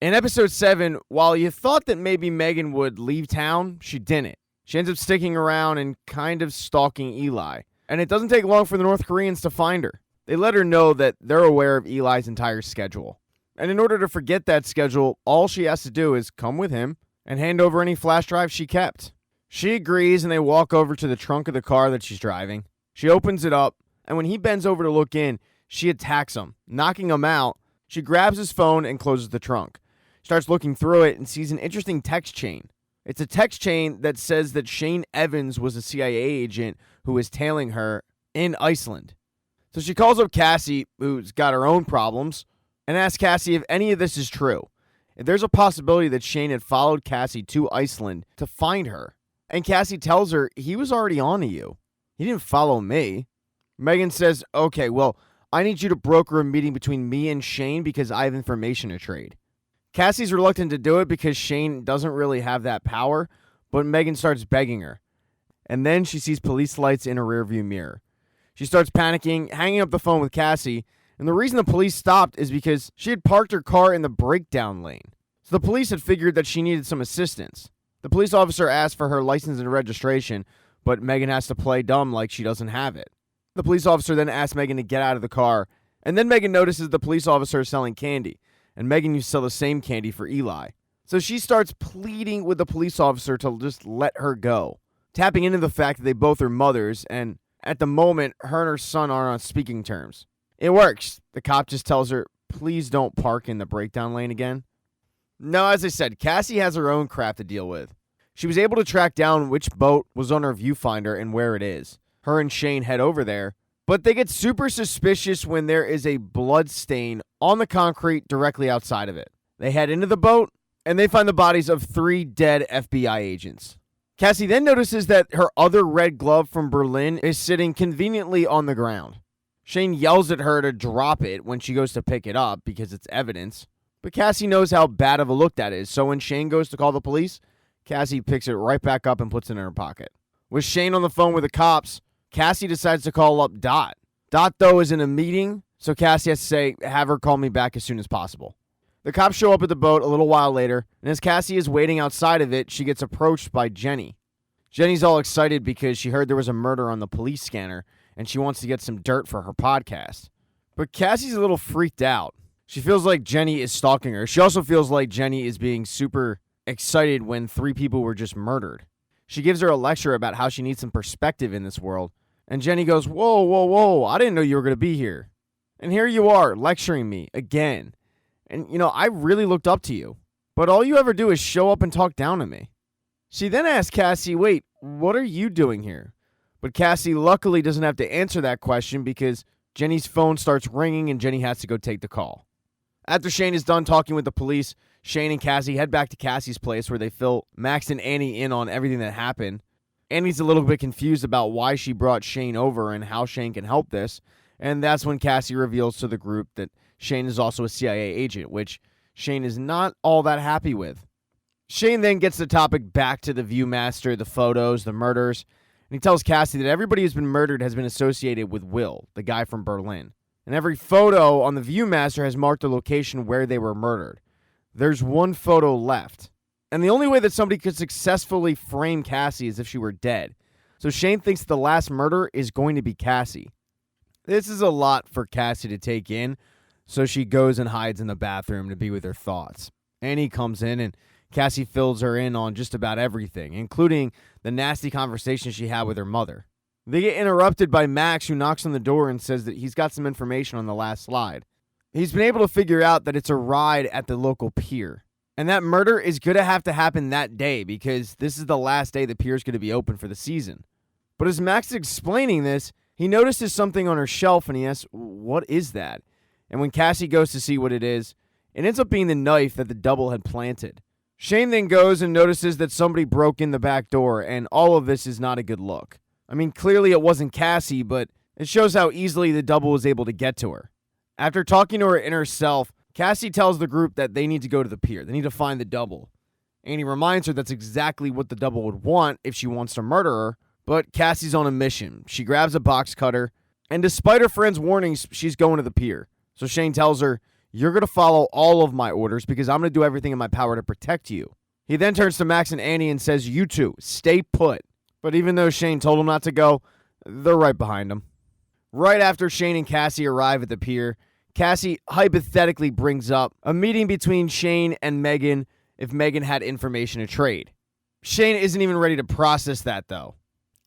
In episode 7, while you thought that maybe Megan would leave town, she didn't. She ends up sticking around and kind of stalking Eli. And it doesn't take long for the North Koreans to find her. They let her know that they're aware of Eli's entire schedule. And in order to forget that schedule, all she has to do is come with him and hand over any flash drives she kept. She agrees, and they walk over to the trunk of the car that she's driving. She opens it up, and when he bends over to look in, she attacks him, knocking him out. She grabs his phone and closes the trunk. Starts looking through it and sees an interesting text chain. It's a text chain that says that Shane Evans was a CIA agent who was tailing her in Iceland. So she calls up Cassie, who's got her own problems, and asks Cassie if any of this is true. If there's a possibility that Shane had followed Cassie to Iceland to find her. And Cassie tells her he was already on to you. He didn't follow me. Megan says, okay, well, I need you to broker a meeting between me and Shane because I have information to trade. Cassie's reluctant to do it because Shane doesn't really have that power, but Megan starts begging her. And then she sees police lights in a rearview mirror. She starts panicking, hanging up the phone with Cassie, and the reason the police stopped is because she had parked her car in the breakdown lane. So the police had figured that she needed some assistance. The police officer asked for her license and registration, but Megan has to play dumb like she doesn't have it. The police officer then asks Megan to get out of the car, and then Megan notices the police officer is selling candy. And Megan used to sell the same candy for Eli. So she starts pleading with the police officer to just let her go, tapping into the fact that they both are mothers, and at the moment, her and her son are on speaking terms. It works. The cop just tells her, please don't park in the breakdown lane again. No, as I said, Cassie has her own crap to deal with. She was able to track down which boat was on her viewfinder and where it is. Her and Shane head over there, but they get super suspicious when there is a blood stain on the concrete directly outside of it. They head into the boat, and they find the bodies of 3 dead FBI agents. Cassie then notices that her other red glove from Berlin is sitting conveniently on the ground. Shane yells at her to drop it when she goes to pick it up because it's evidence. But Cassie knows how bad of a look that is, so when Shane goes to call the police, Cassie picks it right back up and puts it in her pocket. With Shane on the phone with the cops, Cassie decides to call up Dot. Dot, though, is in a meeting, so Cassie has to say, have her call me back as soon as possible. The cops show up at the boat a little while later, and as Cassie is waiting outside of it, she gets approached by Jenny. Jenny's all excited because she heard there was a murder on the police scanner, and she wants to get some dirt for her podcast. But Cassie's a little freaked out. She feels like Jenny is stalking her. She also feels like Jenny is being super excited when 3 people were just murdered. She gives her a lecture about how she needs some perspective in this world. And Jenny goes, whoa, I didn't know you were going to be here. And here you are, lecturing me again. And, I really looked up to you. But all you ever do is show up and talk down to me. She then asks Cassie, wait, what are you doing here? But Cassie luckily doesn't have to answer that question because Jenny's phone starts ringing and Jenny has to go take the call. After Shane is done talking with the police, Shane and Cassie head back to Cassie's place where they fill Max and Annie in on everything that happened. Annie's a little bit confused about why she brought Shane over and how Shane can help this. And that's when Cassie reveals to the group that Shane is also a CIA agent, which Shane is not all that happy with. Shane then gets the topic back to the Viewmaster, the photos, the murders, and he tells Cassie that everybody who's been murdered has been associated with Will, the guy from Berlin. And every photo on the Viewmaster has marked the location where they were murdered. There's one photo left. And the only way that somebody could successfully frame Cassie is if she were dead. So Shane thinks the last murder is going to be Cassie. This is a lot for Cassie to take in, so she goes and hides in the bathroom to be with her thoughts. Annie comes in, and Cassie fills her in on just about everything, including the nasty conversation she had with her mother. They get interrupted by Max, who knocks on the door and says that he's got some information on the last slide. He's been able to figure out that it's a ride at the local pier. And that murder is going to have to happen that day because this is the last day the pier is going to be open for the season. But as Max is explaining this, he notices something on her shelf and he asks, what is that? And when Cassie goes to see what it is, it ends up being the knife that the double had planted. Shane then goes and notices that somebody broke in the back door, and all of this is not a good look. I mean, clearly it wasn't Cassie, but it shows how easily the double was able to get to her. After talking to her inner self, Cassie tells the group that they need to go to the pier. They need to find the double. Annie reminds her that's exactly what the double would want if she wants to murder her, but Cassie's on a mission. She grabs a box cutter, and despite her friend's warnings, she's going to the pier. So Shane tells her, You're going to follow all of my orders because I'm going to do everything in my power to protect you. He then turns to Max and Annie and says, you two, stay put. But even though Shane told him not to go, they're right behind him. Right after Shane and Cassie arrive at the pier, Cassie hypothetically brings up a meeting between Shane and Megan if Megan had information to trade. Shane isn't even ready to process that, though.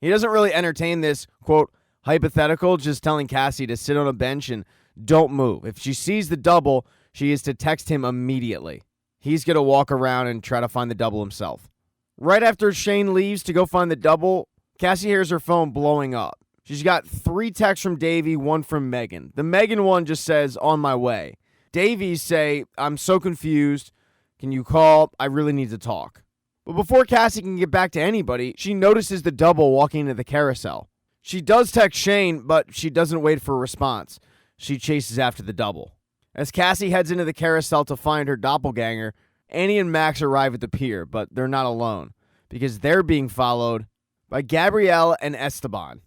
He doesn't really entertain this, quote, hypothetical, just telling Cassie to sit on a bench and don't move. If she sees the double, she is to text him immediately. He's going to walk around and try to find the double himself. Right after Shane leaves to go find the double, Cassie hears her phone blowing up. She's got 3 texts from Davey, 1 from Megan. The Megan one just says, on my way. Davey's say, I'm so confused. Can you call? I really need to talk. But before Cassie can get back to anybody, she notices the double walking into the carousel. She does text Shane, but she doesn't wait for a response. She chases after the double. As Cassie heads into the carousel to find her doppelganger, Annie and Max arrive at the pier, but they're not alone, because they're being followed by Gabrielle and Esteban.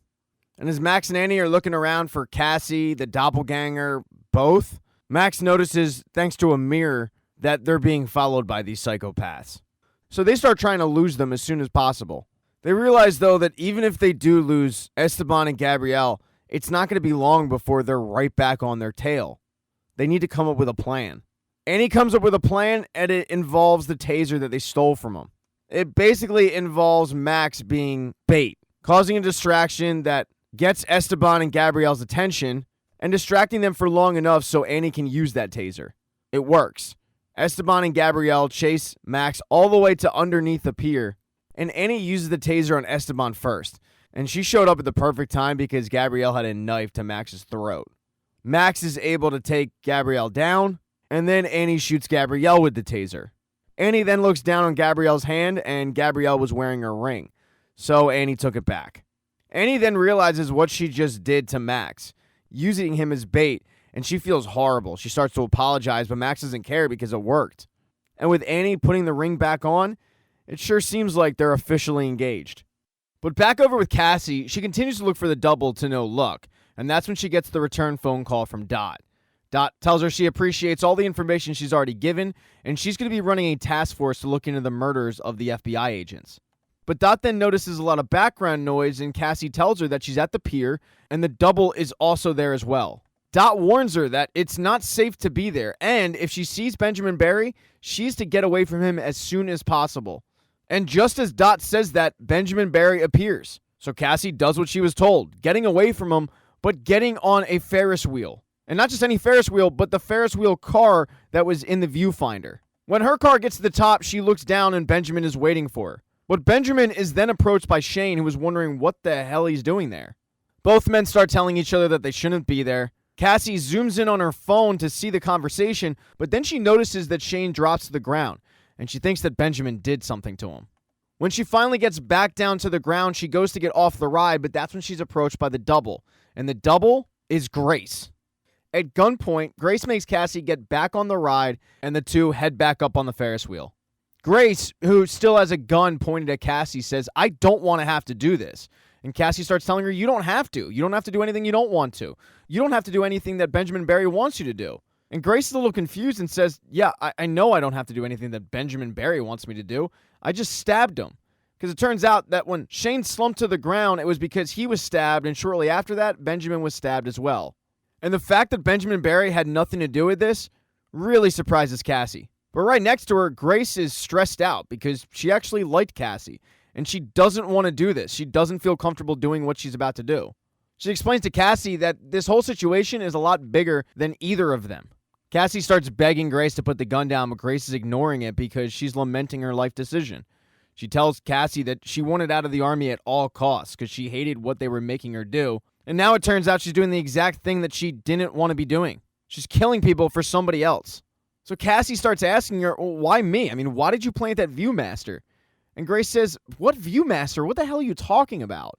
And as Max and Annie are looking around for Cassie, the doppelganger, both, Max notices, thanks to a mirror, that they're being followed by these psychopaths. So they start trying to lose them as soon as possible. They realize, though, that even if they do lose Esteban and Gabrielle, it's not going to be long before they're right back on their tail. They need to come up with a plan. Annie comes up with a plan, and it involves the taser that they stole from him. It basically involves Max being bait, causing a distraction that gets Esteban and Gabrielle's attention and distracting them for long enough so Annie can use that taser. It works. Esteban and Gabrielle chase Max all the way to underneath the pier, and Annie uses the taser on Esteban first, and she showed up at the perfect time because Gabrielle had a knife to Max's throat. Max is able to take Gabrielle down, and then Annie shoots Gabrielle with the taser. Annie then looks down on Gabrielle's hand, and Gabrielle was wearing her ring, so Annie took it back. Annie then realizes what she just did to Max, using him as bait, and she feels horrible. She starts to apologize, but Max doesn't care because it worked. And with Annie putting the ring back on, it sure seems like they're officially engaged. But back over with Cassie, she continues to look for the double to no luck, and that's when she gets the return phone call from Dot. Dot tells her she appreciates all the information she's already given, and she's going to be running a task force to look into the murders of the FBI agents. But Dot then notices a lot of background noise, and Cassie tells her that she's at the pier, and the double is also there as well. Dot warns her that it's not safe to be there, and if she sees Benjamin Barry, she's to get away from him as soon as possible. And just as Dot says that, Benjamin Barry appears. So Cassie does what she was told, getting away from him, but getting on a Ferris wheel. And not just any Ferris wheel, but the Ferris wheel car that was in the viewfinder. When her car gets to the top, she looks down and Benjamin is waiting for her. But Benjamin is then approached by Shane, who is wondering what the hell he's doing there. Both men start telling each other that they shouldn't be there. Cassie zooms in on her phone to see the conversation, but then she notices that Shane drops to the ground, and she thinks that Benjamin did something to him. When she finally gets back down to the ground, she goes to get off the ride, but that's when she's approached by the double, and the double is Grace. At gunpoint, Grace makes Cassie get back on the ride, and the two head back up on the Ferris wheel. Grace, who still has a gun pointed at Cassie, says, I don't want to have to do this. And Cassie starts telling her, you don't have to. You don't have to do anything you don't want to. You don't have to do anything that Benjamin Barry wants you to do. And Grace is a little confused and says, yeah, I know I don't have to do anything that Benjamin Barry wants me to do. I just stabbed him. Because it turns out that when Shane slumped to the ground, it was because he was stabbed, and shortly after that, Benjamin was stabbed as well. And the fact that Benjamin Barry had nothing to do with this really surprises Cassie. But right next to her, Grace is stressed out because she actually liked Cassie, and she doesn't want to do this. She doesn't feel comfortable doing what she's about to do. She explains to Cassie that this whole situation is a lot bigger than either of them. Cassie starts begging Grace to put the gun down, but Grace is ignoring it because she's lamenting her life decision. She tells Cassie that she wanted out of the army at all costs because she hated what they were making her do, and now it turns out she's doing the exact thing that she didn't want to be doing. She's killing people for somebody else. So Cassie starts asking her, well, why me? I mean, why did you plant that Viewmaster? And Grace says, what Viewmaster? What the hell are you talking about?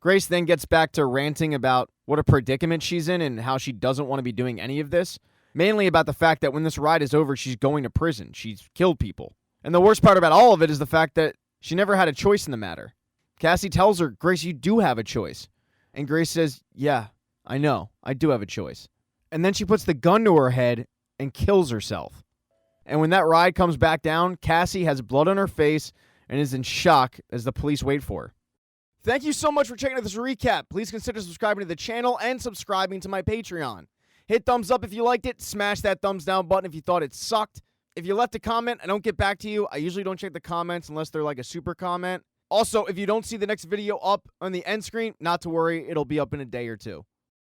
Grace then gets back to ranting about what a predicament she's in and how she doesn't want to be doing any of this. Mainly about the fact that when this ride is over, she's going to prison. She's killed people. And the worst part about all of it is the fact that she never had a choice in the matter. Cassie tells her, Grace, you do have a choice. And Grace says, yeah, I know. I do have a choice. And then she puts the gun to her head and kills herself. And when that ride comes back down, Cassie has blood on her face and is in shock as the police wait for her. Thank you so much for checking out this recap. Please consider subscribing to the channel and subscribing to my Patreon. Hit thumbs up if you liked it. Smash that thumbs down button if you thought it sucked. If you left a comment, I don't get back to you. I usually don't check the comments unless they're like a super comment. Also, if you don't see the next video up on the end screen, not to worry, it'll be up in a day or two.